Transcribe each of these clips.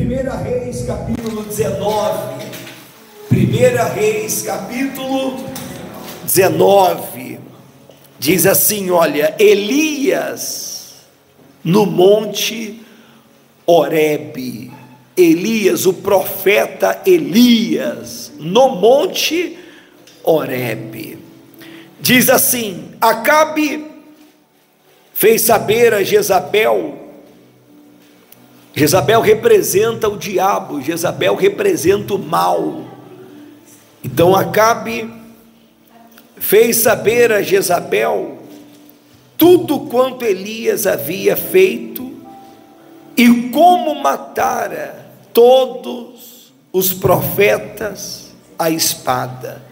1 Reis capítulo 19. 1 Reis capítulo 19. Diz assim, olha, Elias no monte Horebe. Elias, o profeta Elias, no monte Horebe. Diz assim: Acabe fez saber a Jezabel. Jezabel representa o diabo, Jezabel representa o mal. Então Acabe fez saber a Jezabel tudo quanto Elias havia feito e como matara todos os profetas à espada.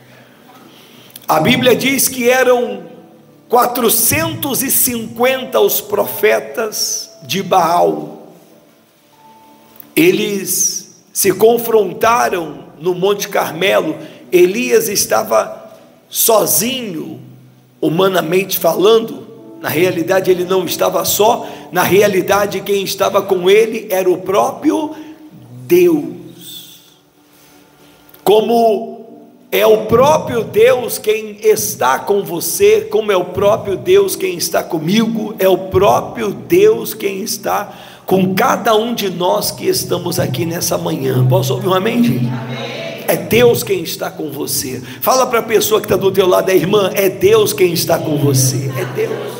A Bíblia diz que eram 450 os profetas de Baal. Eles se confrontaram no Monte Carmelo. Elias estava sozinho, humanamente falando. Na realidade ele não estava só, na realidade quem estava com ele era o próprio Deus. Como é o próprio Deus quem está com você, como é o próprio Deus quem está comigo, é o próprio Deus quem está com cada um de nós que estamos aqui nessa manhã. Posso ouvir um amém, gente? Amém. É Deus quem está com você. Fala para a pessoa que está do teu lado, irmã, é Deus quem está com você. É Deus.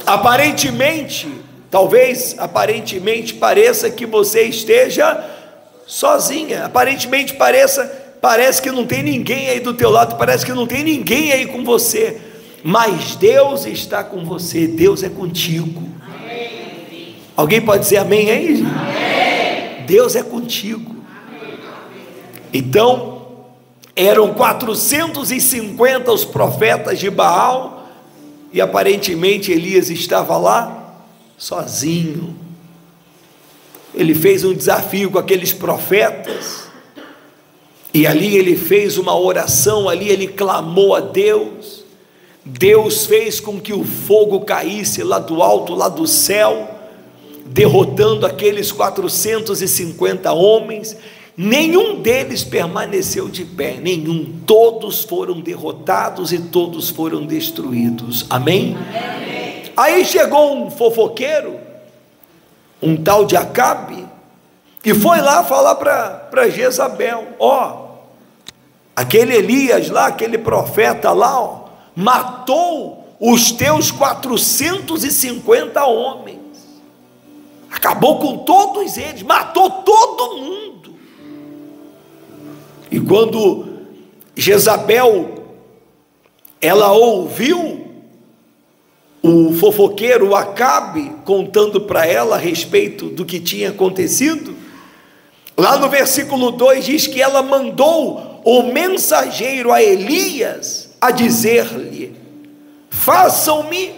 Aparentemente, talvez aparentemente pareça que você esteja sozinha. Aparentemente parece que não tem ninguém aí do teu lado, parece que não tem ninguém aí com você. Mas Deus está com você. Deus é contigo. Amém. Alguém pode dizer amém aí? Amém. Deus é contigo. Amém. Então, eram 450 os profetas de Baal. E aparentemente Elias estava lá sozinho. Ele fez um desafio com aqueles profetas, e ali ele fez uma oração, ali ele clamou a Deus. Deus fez com que o fogo caísse lá do alto, lá do céu, derrotando aqueles 450 homens. Nenhum deles permaneceu de pé, nenhum, todos foram derrotados e todos foram destruídos, amém? Amém. Aí chegou um fofoqueiro, um tal de Acabe, e foi lá falar para Jezabel: ó, aquele Elias lá, aquele profeta lá, ó, matou os teus 450 homens, acabou com todos eles, matou todo mundo. E quando Jezabel, ela ouviu o fofoqueiro, o Acabe, contando para ela a respeito do que tinha acontecido, lá no versículo 2 diz que ela mandou o mensageiro a Elias a dizer-lhe: façam-me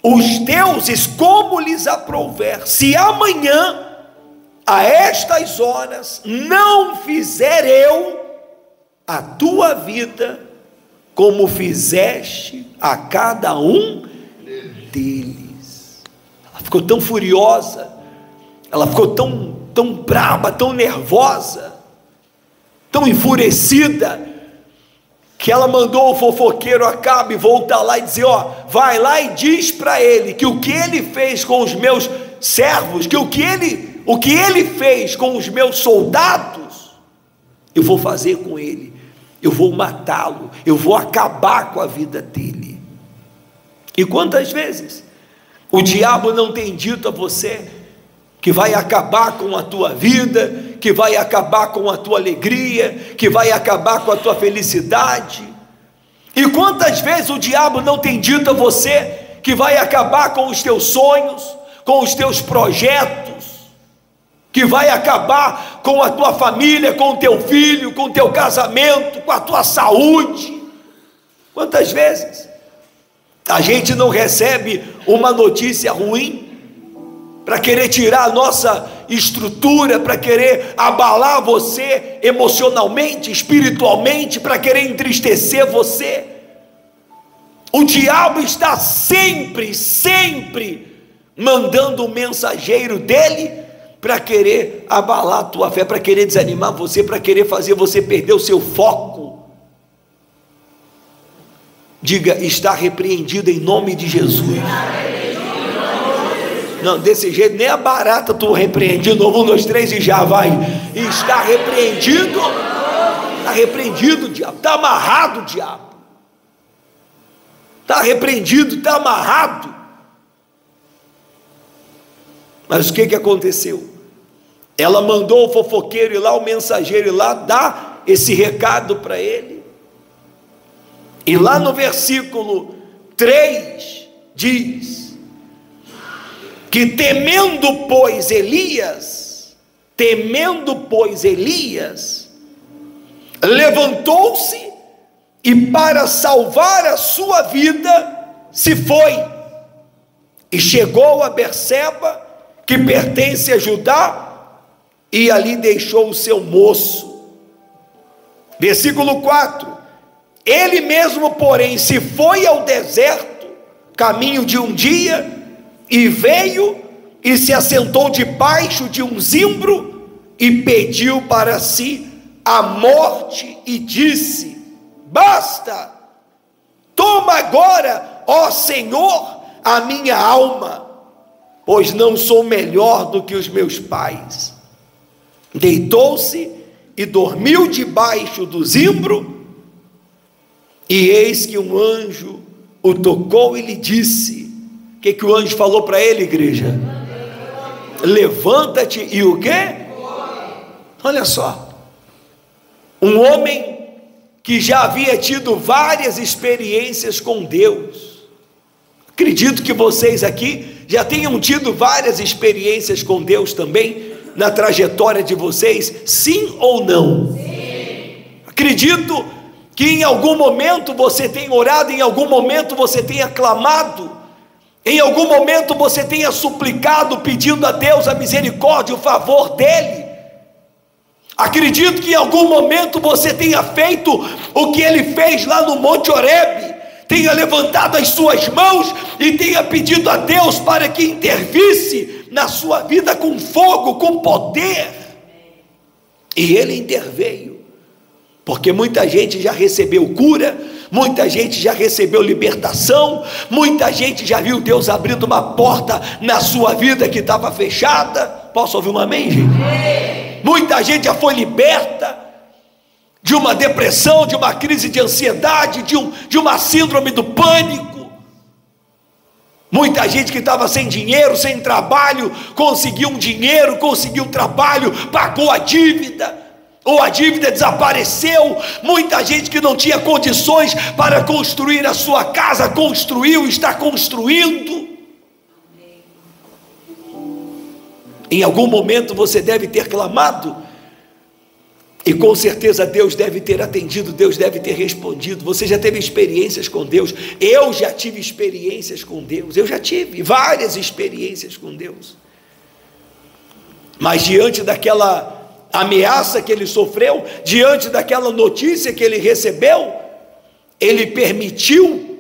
os deuses como lhes aprouver, se amanhã a estas horas não fizer eu a tua vida como fizeste a cada um deles. Ela ficou tão furiosa, ela ficou tão brava, tão nervosa, tão enfurecida, que ela mandou o fofoqueiro Acabe voltar lá e dizer: ó, vai lá e diz para ele que o que ele fez com os meus servos, que o que ele fez com os meus soldados, eu vou fazer com ele, eu vou matá-lo, eu vou acabar com a vida dele. E quantas vezes o diabo não tem dito a você que vai acabar com a tua vida, que vai acabar com a tua alegria, que vai acabar com a tua felicidade? E quantas vezes o diabo não tem dito a você que vai acabar com os teus sonhos, com os teus projetos, que vai acabar com a tua família, com o teu filho, com o teu casamento, com a tua saúde? Quantas vezes a gente não recebe uma notícia ruim para querer tirar a nossa estrutura, para querer abalar você emocionalmente, espiritualmente, para querer entristecer você? O diabo está sempre mandando o mensageiro dele para querer abalar a tua fé, para querer desanimar você, para querer fazer você perder o seu foco. Diga: está repreendido em nome de Jesus. Não, desse jeito nem a barata tu repreende. De novo, 1, 2, 3 e já vai. Está repreendido. Está repreendido, diabo. Está amarrado, diabo. Está repreendido, está amarrado. Mas o que aconteceu? Ela mandou o fofoqueiro ir lá, o mensageiro ir lá, dar esse recado para ele. E lá no versículo 3 diz que temendo pois Elias, levantou-se e para salvar a sua vida se foi, e chegou a Berseba, que pertence a Judá, e ali deixou o seu moço. Versículo 4: ele mesmo, porém, se foi ao deserto, caminho de um dia, e veio e se assentou debaixo de um zimbro, e pediu para si a morte, e disse: basta, toma agora, ó Senhor, a minha alma, pois não sou melhor do que os meus pais. Deitou-se e dormiu debaixo do zimbro, e eis que um anjo o tocou e lhe disse: o que o anjo falou para ele, igreja? Levanta-te e o quê? Olha só, um homem que já havia tido várias experiências com Deus. Acredito que vocês aqui já tenham tido várias experiências com Deus também, na trajetória de vocês, sim ou não? Sim. Acredito que em algum momento você tenha orado, em algum momento você tenha clamado, em algum momento você tenha suplicado, pedindo a Deus a misericórdia, o favor dEle. Acredito que em algum momento você tenha feito o que Ele fez lá no Monte Horebe, tenha levantado as suas mãos e tenha pedido a Deus para que intervisse na sua vida com fogo, com poder. E Ele interveio, porque muita gente já recebeu cura, muita gente já recebeu libertação, muita gente já viu Deus abrindo uma porta na sua vida que estava fechada. Posso ouvir um amém, gente? Muita gente já foi liberta de uma depressão, de uma crise de ansiedade, de uma síndrome do pânico. Muita gente que estava sem dinheiro, sem trabalho, conseguiu um dinheiro, conseguiu um trabalho, pagou a dívida, ou a dívida desapareceu. Muita gente que não tinha condições para construir a sua casa, construiu, está construindo. Em algum momento você deve ter clamado, e com certeza Deus deve ter atendido, Deus deve ter respondido. Você já teve experiências com Deus? Eu já tive experiências com Deus, eu já tive várias experiências com Deus. Mas diante daquela ameaça que ele sofreu, diante daquela notícia que ele recebeu, ele permitiu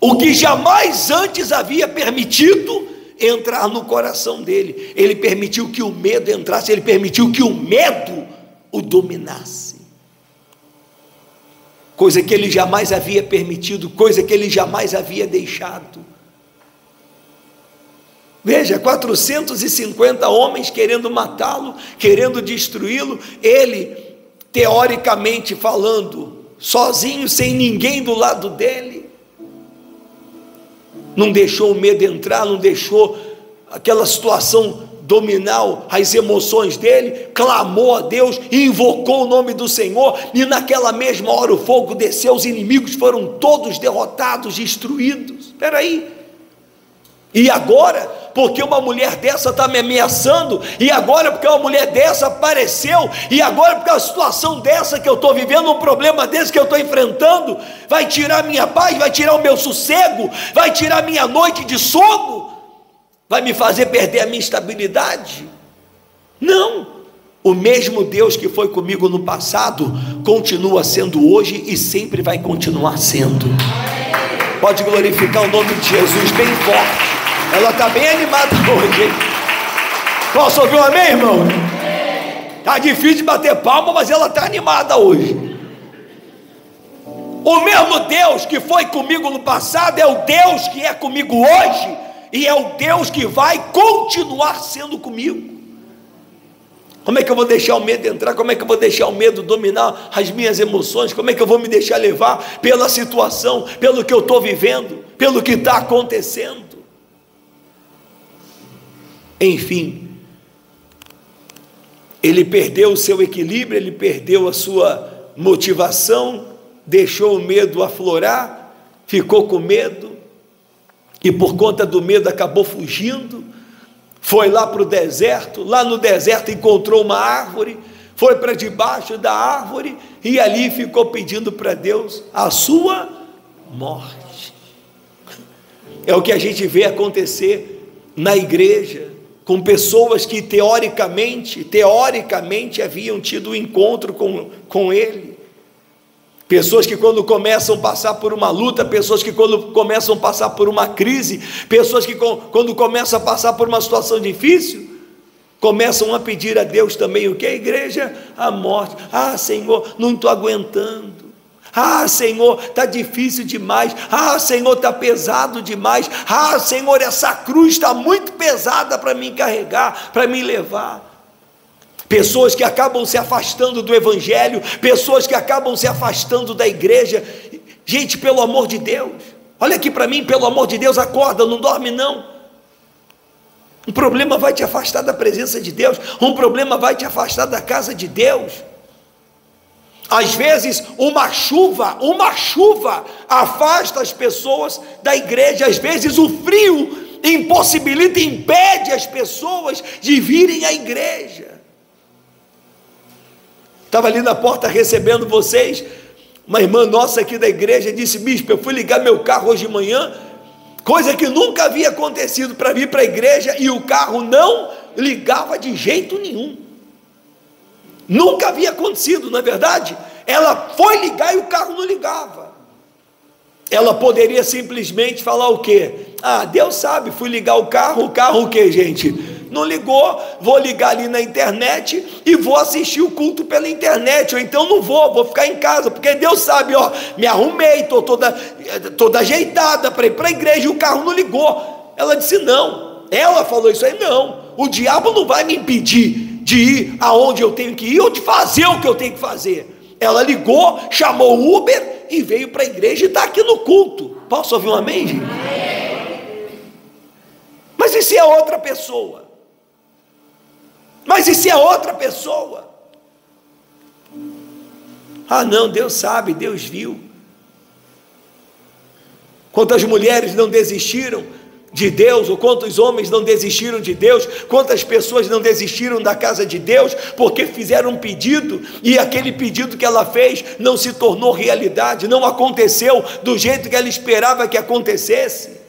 o que jamais antes havia permitido entrar no coração dele. Ele permitiu que o medo entrasse, ele permitiu que o medo o dominasse, coisa que ele jamais havia permitido, coisa que ele jamais havia deixado. Veja, 450 homens querendo matá-lo, querendo destruí-lo, ele, teoricamente falando, sozinho, sem ninguém do lado dele, não deixou o medo entrar, não deixou aquela situação dominar as emoções dele, clamou a Deus, invocou o nome do Senhor, e naquela mesma hora o fogo desceu, os inimigos foram todos derrotados, destruídos. Espera aí, e agora, porque uma mulher dessa está me ameaçando, e agora porque uma mulher dessa apareceu, e agora porque uma situação dessa que eu estou vivendo, um problema desse que eu estou enfrentando, vai tirar minha paz, vai tirar o meu sossego, vai tirar minha noite de sono, vai me fazer perder a minha estabilidade? Não, o mesmo Deus que foi comigo no passado, continua sendo hoje e sempre vai continuar sendo. Pode glorificar o nome de Jesus bem forte. Ela está bem animada hoje, hein? Posso ouvir um amém, irmão? Está difícil de bater palma, mas ela está animada hoje. O mesmo Deus que foi comigo no passado é o Deus que é comigo hoje, e é o Deus que vai continuar sendo comigo. Como é que eu vou deixar o medo entrar? Como é que eu vou deixar o medo dominar as minhas emoções? Como é que eu vou me deixar levar pela situação, pelo que eu estou vivendo, pelo que está acontecendo? Enfim, ele perdeu o seu equilíbrio, ele perdeu a sua motivação, deixou o medo aflorar, ficou com medo, e por conta do medo acabou fugindo, foi lá para o deserto, lá no deserto encontrou uma árvore, foi para debaixo da árvore, e ali ficou pedindo para Deus a sua morte. É o que a gente vê acontecer na igreja, com pessoas que teoricamente haviam tido um encontro com Ele, pessoas que quando começam a passar por uma luta, pessoas que quando começam a passar por uma crise, pessoas que quando começam a passar por uma situação difícil, começam a pedir a Deus também o que? A igreja? A morte. Ah, Senhor, não estou aguentando. Ah, Senhor, está difícil demais. Ah, Senhor, está pesado demais. Ah, Senhor, essa cruz está muito pesada para mim carregar, para mim levar. Pessoas que acabam se afastando do evangelho, pessoas que acabam se afastando da igreja. Gente, pelo amor de Deus, olha aqui para mim, pelo amor de Deus, acorda, não dorme não. Um problema vai te afastar da presença de Deus, um problema vai te afastar da casa de Deus. Às vezes uma chuva afasta as pessoas da igreja, às vezes o frio impossibilita, impede as pessoas de virem à igreja. Estava ali na porta recebendo vocês, uma irmã nossa aqui da igreja disse: bispo, eu fui ligar meu carro hoje de manhã, coisa que nunca havia acontecido, para vir para a igreja, e o carro não ligava de jeito nenhum. Nunca havia acontecido, não é verdade? Ela foi ligar e o carro não ligava. Ela poderia simplesmente falar o quê? Ah, Deus sabe, fui ligar o carro o quê, gente? Não ligou, vou ligar ali na internet e vou assistir o culto pela internet, ou então não vou ficar em casa, porque Deus sabe, ó, me arrumei, estou toda ajeitada para ir para a igreja e o carro não ligou. Ela disse não, ela falou isso aí, não, o diabo não vai me impedir de ir aonde eu tenho que ir, ou de fazer o que eu tenho que fazer. Ela ligou, chamou o Uber e veio para a igreja e está aqui no culto. Posso ouvir um amém, gente? Mas e se é outra pessoa? Mas e se é outra pessoa? Ah não, Deus sabe, Deus viu. Quantas mulheres não desistiram de Deus, ou quantos homens não desistiram de Deus, quantas pessoas não desistiram da casa de Deus, porque fizeram um pedido, e aquele pedido que ela fez não se tornou realidade, não aconteceu do jeito que ela esperava que acontecesse.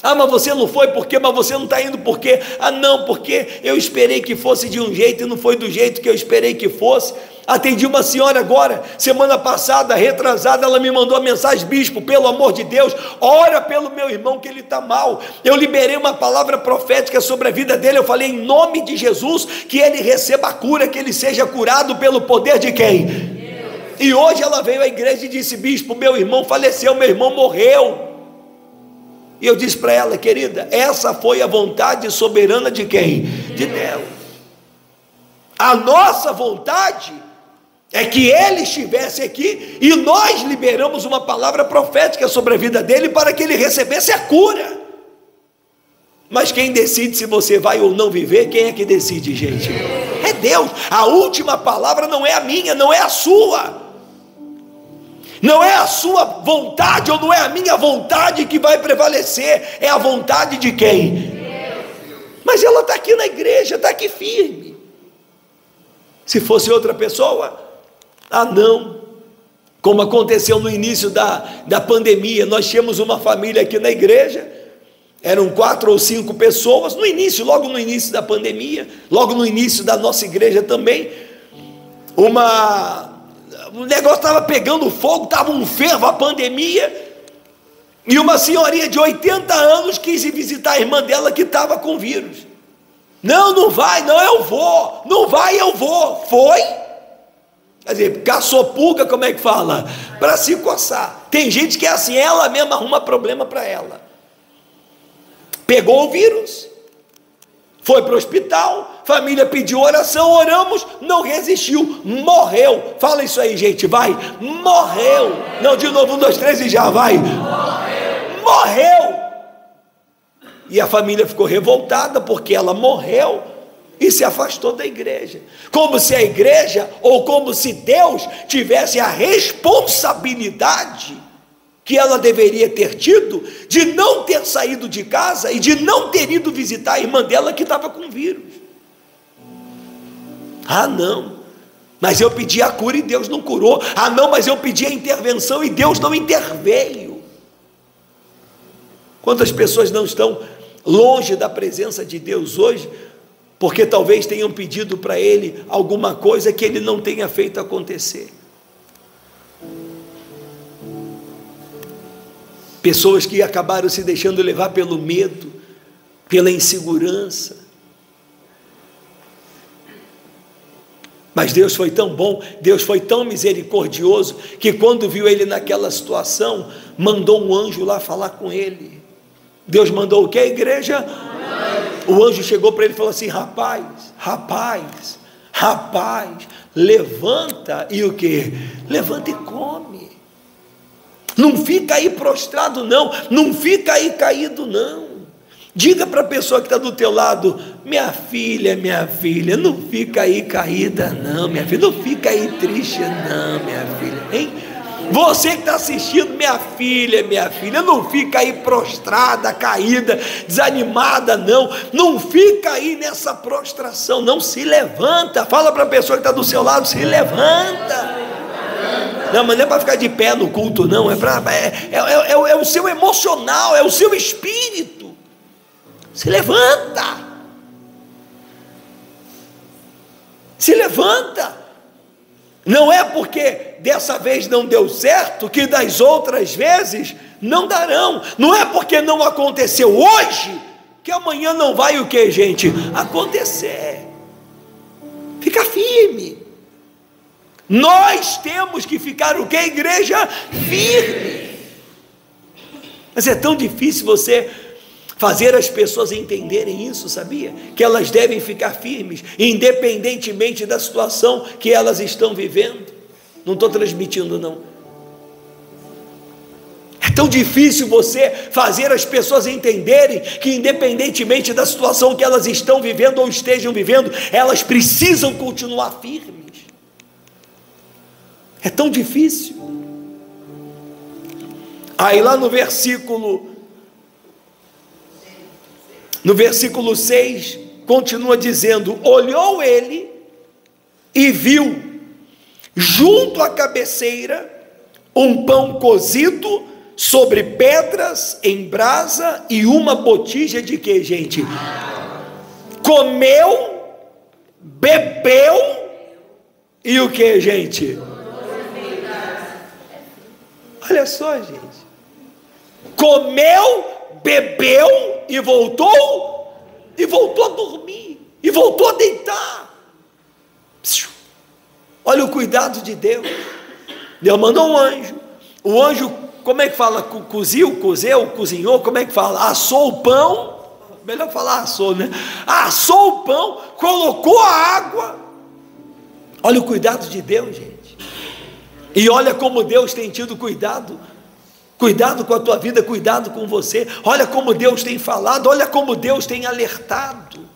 Ah, mas você não foi por quê? Mas você não está indo por quê? Ah não, porque eu esperei que fosse de um jeito e não foi do jeito que eu esperei que fosse. Atendi uma senhora agora, semana passada, retrasada, ela me mandou a mensagem: bispo, pelo amor de Deus, ora pelo meu irmão que ele está mal. Eu liberei uma palavra profética sobre a vida dele, eu falei em nome de Jesus, que ele receba a cura, que ele seja curado pelo poder de quem? Deus. E hoje ela veio à igreja e disse: bispo, meu irmão faleceu, meu irmão morreu. E eu disse para ela: querida, essa foi a vontade soberana de quem? De Deus. A nossa vontade é que ele estivesse aqui, e nós liberamos uma palavra profética sobre a vida dele, para que ele recebesse a cura. Mas quem decide se você vai ou não viver, quem é que decide, gente? É Deus. A última palavra não é a minha, não é a sua. Não é a sua vontade, ou não é a minha vontade que vai prevalecer, é a vontade de quem? Mas ela está aqui na igreja, está aqui firme. Se fosse outra pessoa, ah não, como aconteceu no início da pandemia, nós tínhamos uma família aqui na igreja, eram 4 ou 5 pessoas, no início, logo no início da pandemia, logo no início da nossa igreja também, o negócio estava pegando fogo, estava um fervo, a pandemia, E uma senhorinha de 80 anos quis ir visitar a irmã dela que estava com vírus. Não, não vai, não, eu vou. Não vai, eu vou. Foi. Quer dizer, caçou pulga, como é que fala? Para se coçar. Tem gente que é assim, ela mesma arruma problema para ela. Pegou o vírus, foi para o hospital, família pediu oração, oramos, não resistiu, morreu. Fala isso aí, gente, vai. Morreu. Não, de novo, 1, 2, 3 e já vai. Morreu. E a família ficou revoltada porque ela morreu e se afastou da igreja, como se a igreja, ou como se Deus tivesse a responsabilidade que ela deveria ter tido, de não ter saído de casa e de não ter ido visitar a irmã dela que estava com vírus. Ah não, mas eu pedi a cura e Deus não curou. Ah não, mas eu pedi a intervenção e Deus não interveio. Quantas pessoas não estão longe da presença de Deus hoje, porque talvez tenham pedido para Ele alguma coisa que Ele não tenha feito acontecer. Pessoas que acabaram se deixando levar pelo medo, pela insegurança. Mas Deus foi tão bom, Deus foi tão misericordioso, que quando viu ele naquela situação, mandou um anjo lá falar com ele. Deus mandou o que, igreja? O anjo chegou para ele e falou assim: rapaz, levanta, e o que? Levanta e come. Não fica aí prostrado não, não fica aí caído não. Diga para a pessoa que está do teu lado: minha filha, não fica aí caída não, minha filha, não fica aí triste não, minha filha, hein? Você que está assistindo, minha filha, não fica aí prostrada, caída, desanimada não fica aí nessa prostração, não, se levanta. Fala para a pessoa que está do seu lado: se levanta. Não, mas não é para ficar de pé no culto não, é o seu emocional, é o seu espírito. Se levanta. Se levanta. Não é porque dessa vez não deu certo que das outras vezes não darão. Não é porque não aconteceu hoje que amanhã não vai o que, gente? Acontecer. Fica firme. Nós temos que ficar o que, igreja? Firme. Mas é tão difícil você fazer as pessoas entenderem isso, sabia? Que elas devem ficar firmes, independentemente da situação que elas estão vivendo. Não estou transmitindo não. É tão difícil você fazer as pessoas entenderem que independentemente da situação que elas estão vivendo ou estejam vivendo, elas precisam continuar firmes. É tão difícil. Aí lá no versículo 6, continua dizendo: olhou ele e viu junto à cabeceira um pão cozido sobre pedras em brasa e uma botija de que, gente? Comeu, bebeu e o que, gente? Olha só, gente. Comeu, bebeu e voltou a dormir, e voltou a deitar. Olha o cuidado de Deus. Deus mandou um anjo. O anjo, como é que fala? Cozinhou, como é que fala? Assou o pão. Melhor falar assou, né? Assou o pão, colocou a água. Olha o cuidado de Deus, gente. E olha como Deus tem tido cuidado com a tua vida, cuidado com você. Olha como Deus tem falado, olha como Deus tem alertado.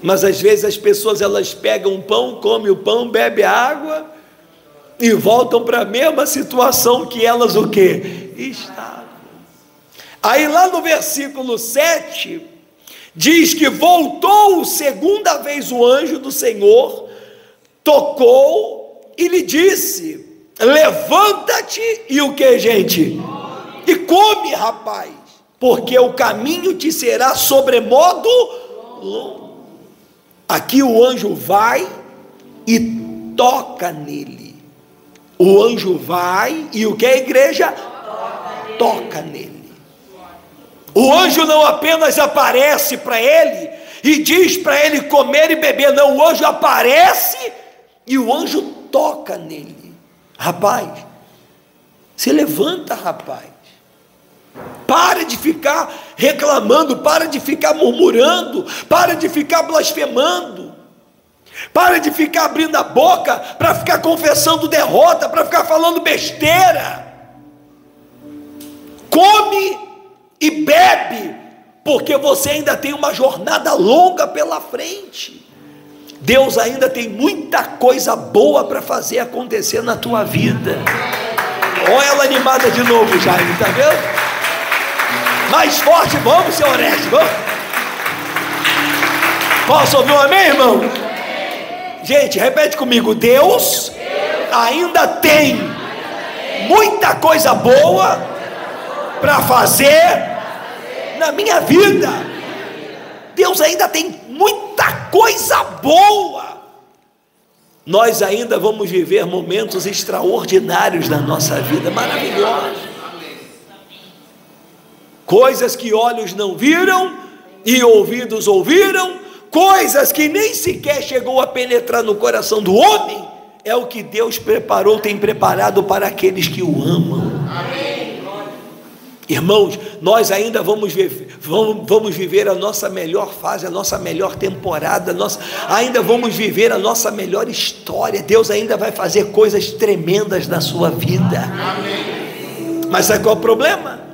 Mas às vezes as pessoas, elas pegam o pão, comem o pão, bebem água e voltam para a mesma situação que elas o quê? Estavam. Aí lá no versículo 7 diz que voltou segunda vez o anjo do Senhor, tocou e lhe disse: levanta-te e o que, gente? E come, rapaz, porque o caminho te será sobremodo longo. Aqui o anjo vai e toca nele. O anjo vai e o que, a igreja? toca nele. O anjo não apenas aparece para ele e diz para ele comer e beber, não, o anjo aparece e o anjo toca nele. Rapaz, se levanta, rapaz. Para de ficar reclamando, para de ficar murmurando, para de ficar blasfemando, para de ficar abrindo a boca, para ficar confessando derrota, para ficar falando besteira. Come e bebe, porque você ainda tem uma jornada longa pela frente. Deus ainda tem muita coisa boa para fazer acontecer na tua vida. Olha ela animada de novo, Jaime, tá vendo? Mais forte, vamos, seu Oreste, vamos. Posso ouvir um amém, irmão? Gente, repete comigo. Deus ainda tem muita coisa boa para fazer na minha vida. Deus ainda tem muita coisa boa. Nós ainda vamos viver momentos extraordinários na nossa vida, maravilhosos. Coisas que olhos não viram e ouvidos ouviram, coisas que nem sequer chegou a penetrar no coração do homem, é o que Deus preparou, tem preparado para aqueles que o amam. Amém. Irmãos, nós ainda vamos viver a nossa melhor fase, a nossa melhor temporada, ainda vamos viver a nossa melhor história. Deus ainda vai fazer coisas tremendas na sua vida. Amém. Mas sabe qual é o problema?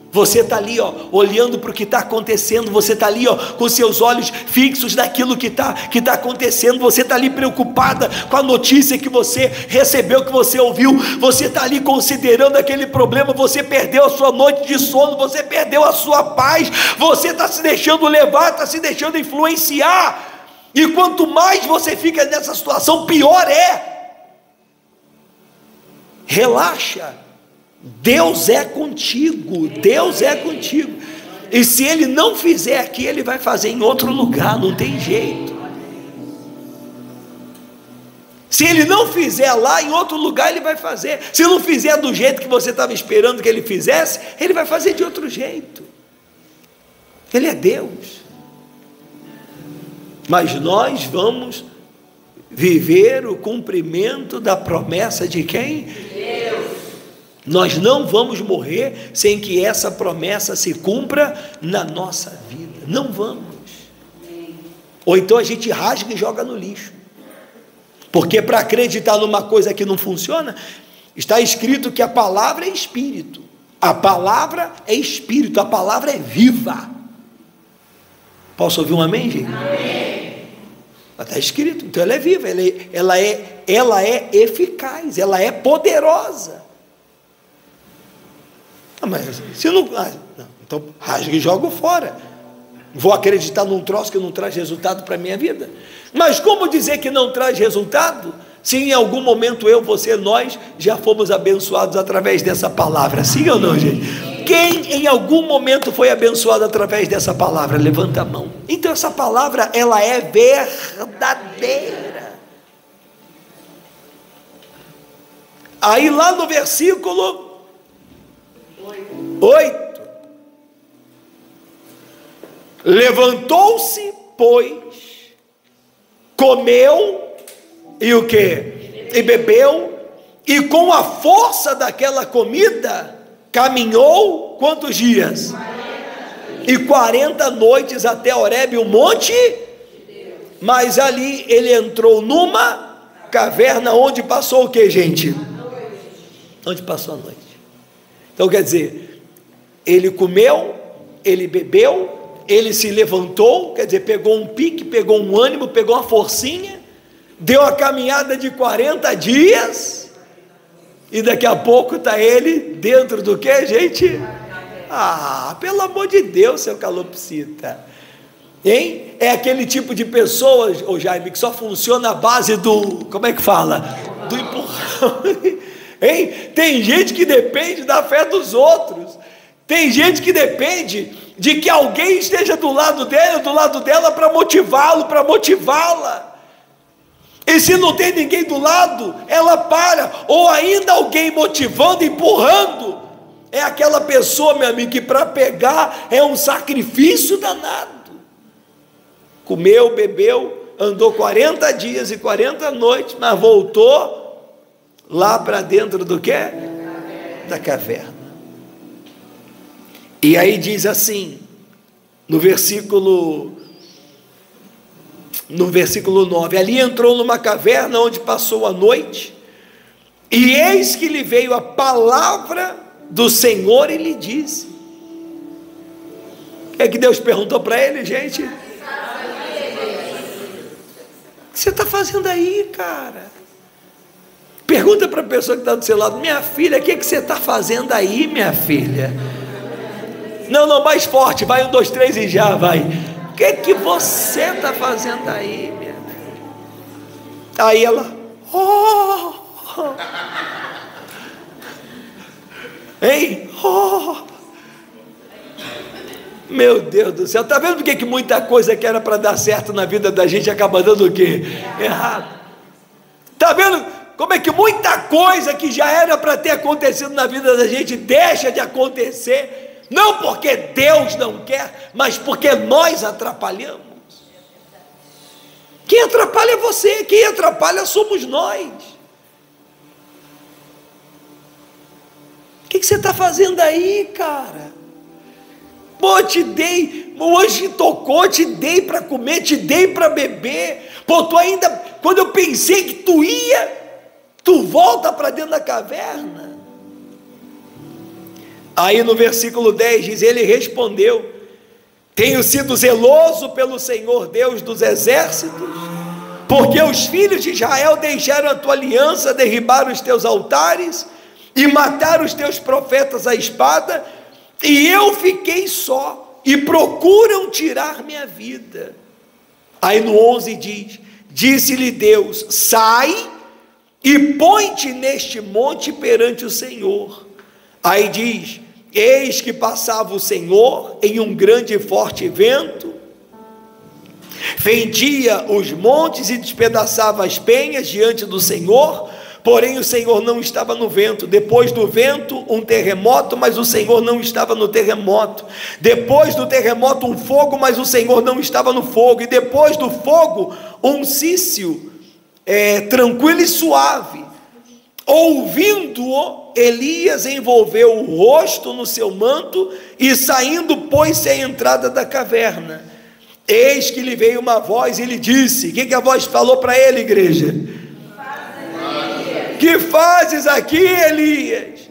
Você está ali, ó, olhando para o que está acontecendo, você está ali, ó, com seus olhos fixos naquilo que está acontecendo, você está ali preocupada com a notícia que você recebeu, que você ouviu, você está ali considerando aquele problema, você perdeu a sua noite de sono, você perdeu a sua paz, você está se deixando levar, está se deixando influenciar, e quanto mais você fica nessa situação, pior é. Relaxa. Deus é contigo, Deus é contigo, e se Ele não fizer aqui, Ele vai fazer em outro lugar, não tem jeito. Se Ele não fizer lá, em outro lugar Ele vai fazer. Se não fizer do jeito que você estava esperando que Ele fizesse, Ele vai fazer de outro jeito. Ele é Deus. Mas nós vamos viver o cumprimento da promessa de quem? Deus. Nós não vamos morrer sem que essa promessa se cumpra na nossa vida. Não vamos. Ou então a gente rasga e joga no lixo. Porque para acreditar numa coisa que não funciona, está escrito que a palavra é espírito. A palavra é espírito, a palavra é viva. Posso ouvir um amém, gente? Amém. Está escrito, então ela é viva, ela é eficaz, ela é poderosa. Mas se não, então rasga e jogo fora. Vou acreditar num troço que não traz resultado para a minha vida? Mas como dizer que não traz resultado, se em algum momento eu, você, nós já fomos abençoados através dessa palavra? Sim ou não, gente? Quem em algum momento foi abençoado através dessa palavra? Levanta a mão. Então essa palavra, ela é verdadeira. Aí lá no versículo 8, levantou-se, pois, comeu, e o que? E bebeu, e com a força daquela comida, caminhou, quantos dias? 40 noites até Horebe, o monte, mas ali ele entrou numa caverna, onde passou o que, gente? Onde passou a noite. Então quer dizer, ele comeu, ele bebeu, ele se levantou, quer dizer, pegou um pique, pegou um ânimo, pegou uma forcinha, deu a caminhada de 40 dias, e daqui a pouco está ele dentro do que, gente? Pelo amor de Deus, seu calopsita, hein? É aquele tipo de pessoa, ô Jaime, que só funciona à base do, como é que fala? Do empurrão. Hein? Tem gente que depende da fé dos outros, tem gente que depende de que alguém esteja do lado dele, do lado dela, para motivá-lo, para motivá-la, e se não tem ninguém do lado, ela para, ou ainda alguém motivando, empurrando, é aquela pessoa, meu amigo, que para pegar é um sacrifício danado. Comeu, bebeu, andou 40 dias e 40 noites, mas voltou lá para dentro do quê? Da caverna. E aí diz assim, no versículo 9, ali entrou numa caverna onde passou a noite, e eis que lhe veio a palavra do Senhor e lhe disse. O que é que Deus perguntou para ele, gente? O que você está fazendo aí, cara? Pergunta para a pessoa que está do seu lado: minha filha, o que é que você está fazendo aí, minha filha? Não, mais forte, vai, 1, 2, 3 e já, vai. O que é que você está fazendo aí, minha filha? Aí ela, hein? Meu Deus do céu, está vendo por que muita coisa que era para dar certo na vida da gente acaba dando o quê? Errado. Está vendo como é que muita coisa que já era para ter acontecido na vida da gente deixa de acontecer? Não porque Deus não quer, mas porque nós atrapalhamos. Quem atrapalha é você, quem atrapalha somos nós. O que você está fazendo aí, cara? Pô, te dei, hoje tocou, te dei para comer, te dei para beber. Pô, tu ainda, quando eu pensei que tu ia, tu volta para dentro da caverna. Aí no versículo 10 diz, ele respondeu: tenho sido zeloso pelo Senhor Deus dos exércitos, porque os filhos de Israel deixaram a tua aliança, derribaram os teus altares e mataram os teus profetas à espada, e eu fiquei só, e procuram tirar minha vida. Aí no 11 diz, disse-lhe Deus: sai e põe-te neste monte perante o Senhor. Aí diz, eis que passava o Senhor em um grande e forte vento, fendia os montes e despedaçava as penhas diante do Senhor, porém o Senhor não estava no vento. Depois do vento, um terremoto, mas o Senhor não estava no terremoto. Depois do terremoto, um fogo, mas o Senhor não estava no fogo. E depois do fogo, um cício tranquilo e suave. Ouvindo-o, Elias envolveu o rosto no seu manto e saindo pôs-se à entrada da caverna. Eis que lhe veio uma voz e lhe disse, o que a voz falou para ele, igreja? Que fazes aqui, Elias?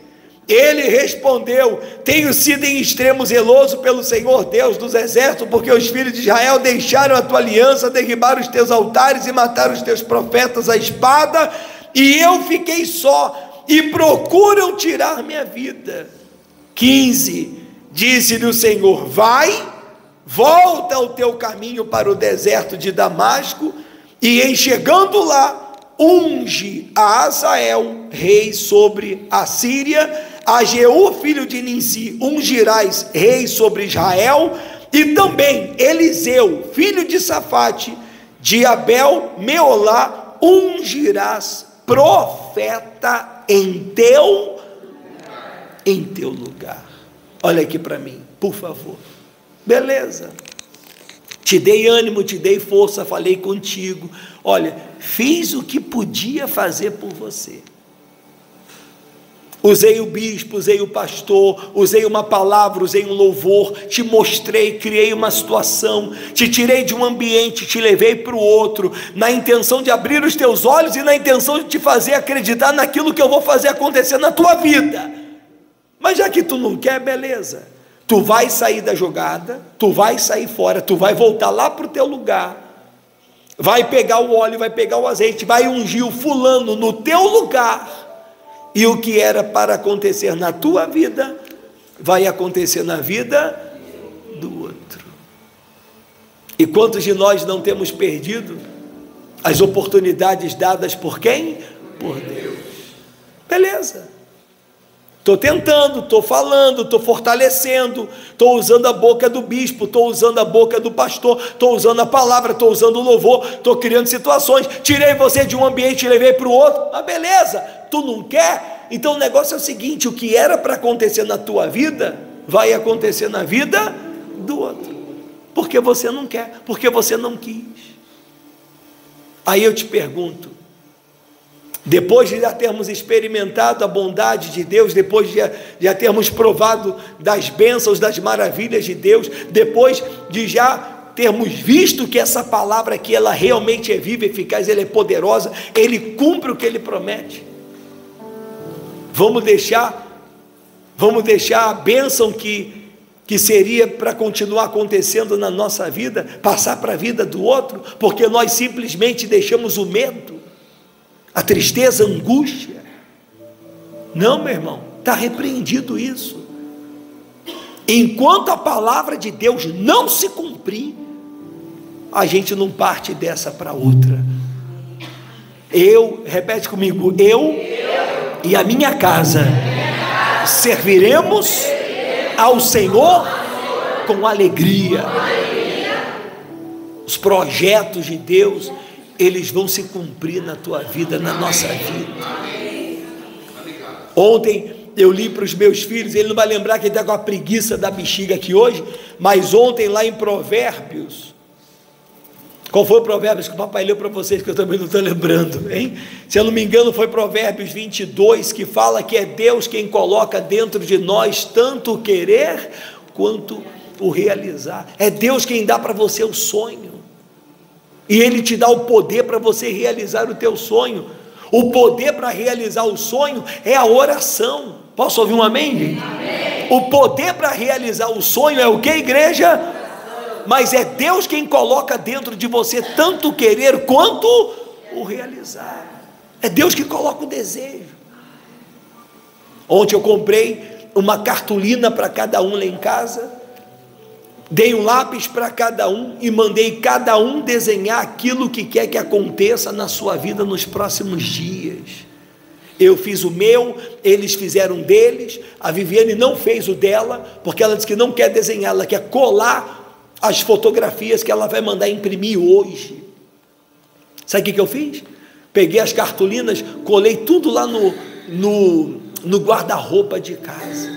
Ele respondeu: tenho sido em extremo zeloso pelo Senhor Deus dos exércitos, porque os filhos de Israel deixaram a tua aliança, derribaram os teus altares e mataram os teus profetas à espada, e eu fiquei só, e procuram tirar minha vida. 15, disse-lhe o Senhor: vai, volta ao teu caminho para o deserto de Damasco, e em chegando lá, unge a Azael, rei sobre a Síria, a Jeú, filho de Ninsi, ungirás rei sobre Israel, e também Eliseu, filho de Safate, de Abel Meolá, ungirás profeta em teu lugar. Olha aqui para mim, por favor. Beleza, te dei ânimo, te dei força, falei contigo, olha, fiz o que podia fazer por você. Usei o bispo, usei o pastor, usei uma palavra, usei um louvor, te mostrei, criei uma situação, te tirei de um ambiente, te levei para o outro, na intenção de abrir os teus olhos e na intenção de te fazer acreditar naquilo que eu vou fazer acontecer na tua vida. Mas já que tu não quer, beleza, tu vai sair da jogada, tu vai sair fora, tu vai voltar lá para o teu lugar, vai pegar o óleo, vai pegar o azeite, vai ungir o fulano no teu lugar, e o que era para acontecer na tua vida, vai acontecer na vida do outro. E quantos de nós não temos perdido as oportunidades dadas por quem? Por Deus. Beleza, estou tentando, estou falando, estou fortalecendo, estou usando a boca do bispo, estou usando a boca do pastor, estou usando a palavra, estou usando o louvor, estou criando situações, tirei você de um ambiente e levei para o outro, mas beleza, tu não quer, então o negócio é o seguinte: o que era para acontecer na tua vida, vai acontecer na vida do outro, porque você não quer, porque você não quis. Aí eu te pergunto, depois de já termos experimentado a bondade de Deus, depois de já termos provado das bênçãos, das maravilhas de Deus, depois de já termos visto que essa palavra aqui, ela realmente é viva, eficaz, ela é poderosa, Ele cumpre o que Ele promete, vamos deixar a bênção que seria para continuar acontecendo na nossa vida, passar para a vida do outro, porque nós simplesmente deixamos o medo, a tristeza, a angústia? Não, meu irmão, está repreendido isso. Enquanto a palavra de Deus não se cumprir, a gente não parte dessa para outra. Repete comigo, eu e a minha casa serviremos ao Senhor com alegria. Os projetos de Deus, eles vão se cumprir na tua vida, na nossa vida. Ontem eu li para os meus filhos, ele não vai lembrar que ele está com a preguiça da bexiga aqui hoje, mas ontem lá em Provérbios, qual foi o Provérbios que o papai leu para vocês, que eu também não estou lembrando, hein? Se eu não me engano foi Provérbios 22, que fala que é Deus quem coloca dentro de nós tanto o querer, quanto o realizar. É Deus quem dá para você o sonho, e Ele te dá o poder para você realizar o teu sonho. O poder para realizar o sonho é a oração. Posso ouvir um amém, gente? Amém. O poder para realizar o sonho é o que, igreja? Mas é Deus quem coloca dentro de você tanto o querer quanto o realizar. É Deus que coloca o desejo. Ontem eu comprei uma cartolina para cada um lá em casa, dei um lápis para cada um e mandei cada um desenhar aquilo que quer que aconteça na sua vida nos próximos dias. Eu fiz o meu, eles fizeram deles. A Viviane não fez o dela, porque ela disse que não quer desenhar, ela quer colar as fotografias que ela vai mandar imprimir hoje. Sabe o que eu fiz? Peguei as cartolinas, colei tudo lá no guarda-roupa de casa.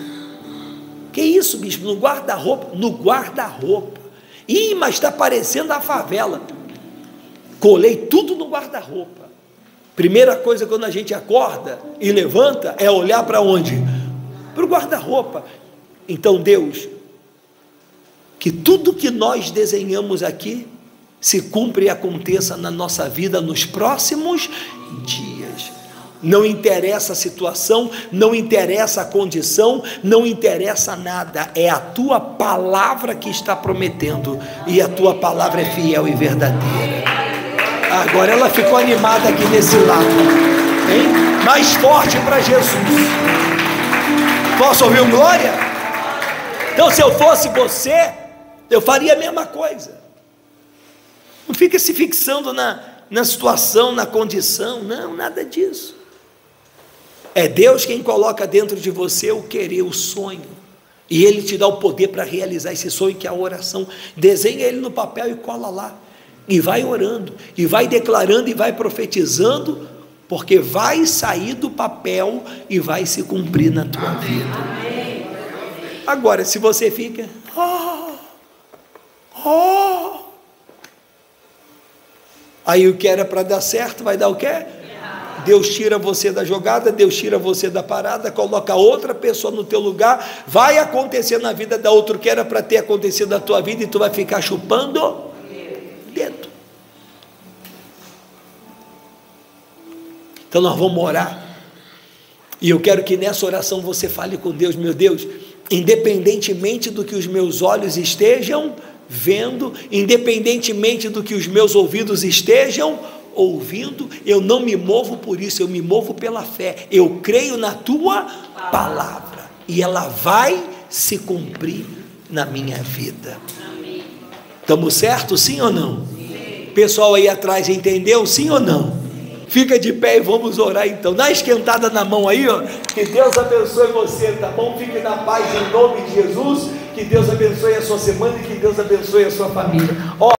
Que isso, bispo? No guarda-roupa? No guarda-roupa. Ih, mas está parecendo a favela. Colei tudo no guarda-roupa. Primeira coisa quando a gente acorda e levanta é olhar para onde? Para o guarda-roupa. Então, Deus, que tudo que nós desenhamos aqui se cumpra e aconteça na nossa vida nos próximos dias. Não interessa a situação, não interessa a condição, não interessa nada, é a tua palavra que está prometendo, e a tua palavra é fiel e verdadeira. Agora ela ficou animada aqui nesse lado, hein? Mais forte para Jesus. Posso ouvir um glória? Então, se eu fosse você, eu faria a mesma coisa. Não fica se fixando na situação, na condição, não, nada disso. É Deus quem coloca dentro de você o querer, o sonho, e Ele te dá o poder para realizar esse sonho, que é a oração. Desenha ele no papel e cola lá, e vai orando, e vai declarando, e vai profetizando, porque vai sair do papel e vai se cumprir na tua vida. Agora, se você fica aí o que era para dar certo vai dar o quê? Deus tira você da jogada, Deus tira você da parada, coloca outra pessoa no teu lugar, vai acontecer na vida da outra o que era para ter acontecido na tua vida, e tu vai ficar chupando dedo. Então nós vamos orar, e eu quero que nessa oração você fale com Deus: meu Deus, independentemente do que os meus olhos estejam vendo, independentemente do que os meus ouvidos estejam ouvindo, eu não me movo por isso, eu me movo pela fé. Eu creio na tua palavra, e ela vai se cumprir na minha vida. Estamos certos, sim ou não? Sim. Pessoal aí atrás entendeu, sim ou não? Fica de pé e vamos orar então. Dá uma esquentada na mão aí, ó. Que Deus abençoe você, tá bom? Fique na paz em nome de Jesus. Que Deus abençoe a sua semana e que Deus abençoe a sua família. Ó.